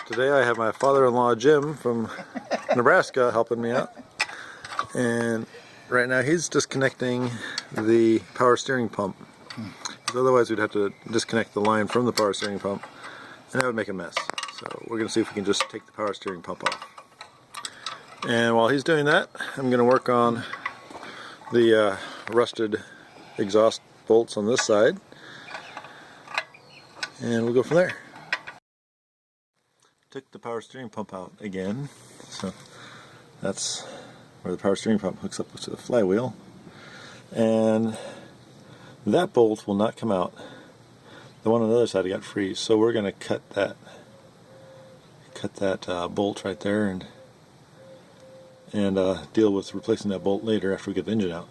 Today I have my father-in-law Jim from Nebraska helping me out, and right now he's disconnecting the power steering pump, because otherwise we'd have to disconnect the line from the power steering pump and that would make a mess. So we're going to see if we can just take the power steering pump off. And while he's doing that, I'm going to work on the rusted exhaust bolts on this side, and we'll go from there. Took the power steering pump out again, so that's where the power steering pump hooks up to the flywheel, and that bolt will not come out. The one on the other side got freeze, so we're going to cut that bolt right there and deal with replacing that bolt later after we get the engine out.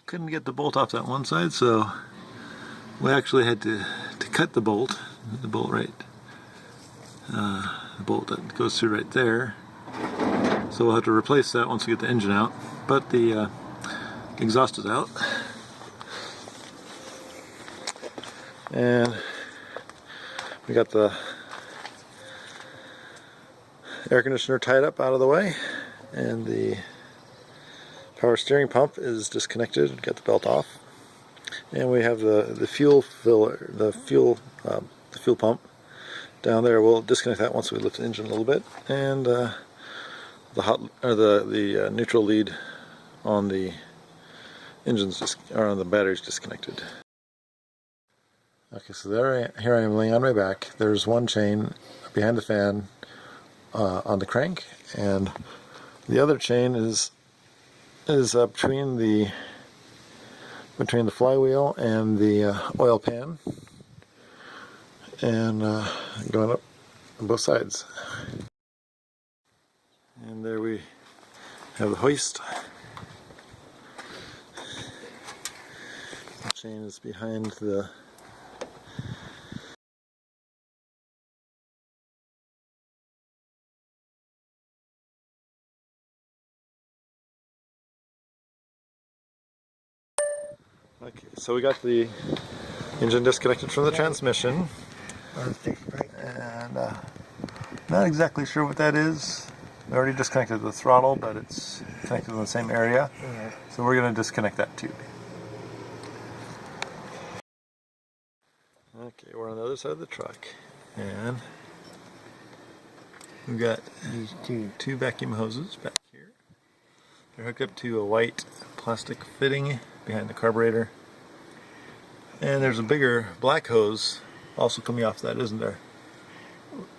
Couldn't get the bolt off that one side, so we actually had to cut the bolt right, the bolt that goes through right there. So we'll have to replace that once we get the engine out, but the exhaust is out. And we got the air conditioner tied up out of the way, and the power steering pump is disconnected. Got the belt off, and we have the fuel filler, the fuel pump down there. We'll disconnect that once we lift the engine a little bit, and the neutral lead on the on the battery's disconnected. Okay, so here I am laying on my back. There's one chain behind the fan on the crank, and the other chain is between the flywheel and the oil pan, and going up on both sides. And there we have the hoist. The chain is behind the Okay, so we got the engine disconnected from the transmission, and not exactly sure what that is. We already disconnected the throttle, but it's connected in the same area, so we're going to disconnect that too. Okay, we're on the other side of the truck, and we've got these two vacuum hoses back here. They're hooked up to a white plastic fitting behind the carburetor, and there's a bigger black hose also coming off that, isn't there?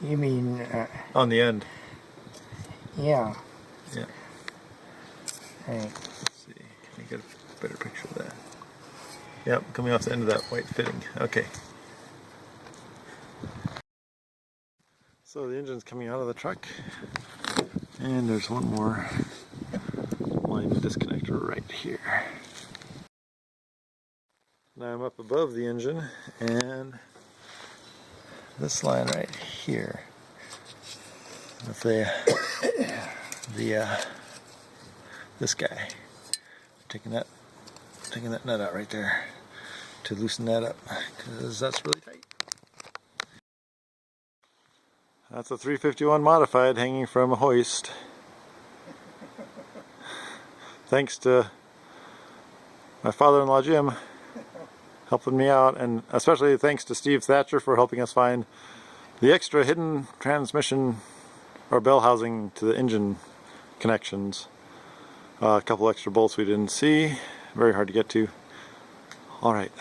You mean on the end? Yeah. Yeah. Right. Let's see. Can I get a better picture of that? Yep, coming off the end of that white fitting. Okay. So the engine's coming out of the truck, and there's one more line to disconnect right here. Now I'm up above the engine, and this line right here with this guy, taking that nut out right there to loosen that up, because that's really tight. That's a 351 modified hanging from a hoist. Thanks to my father-in-law Jim helping me out, and especially thanks to Steve Thatcher for helping us find the extra hidden transmission or bell housing to the engine connections. A couple extra bolts we didn't see, very hard to get to. Alright.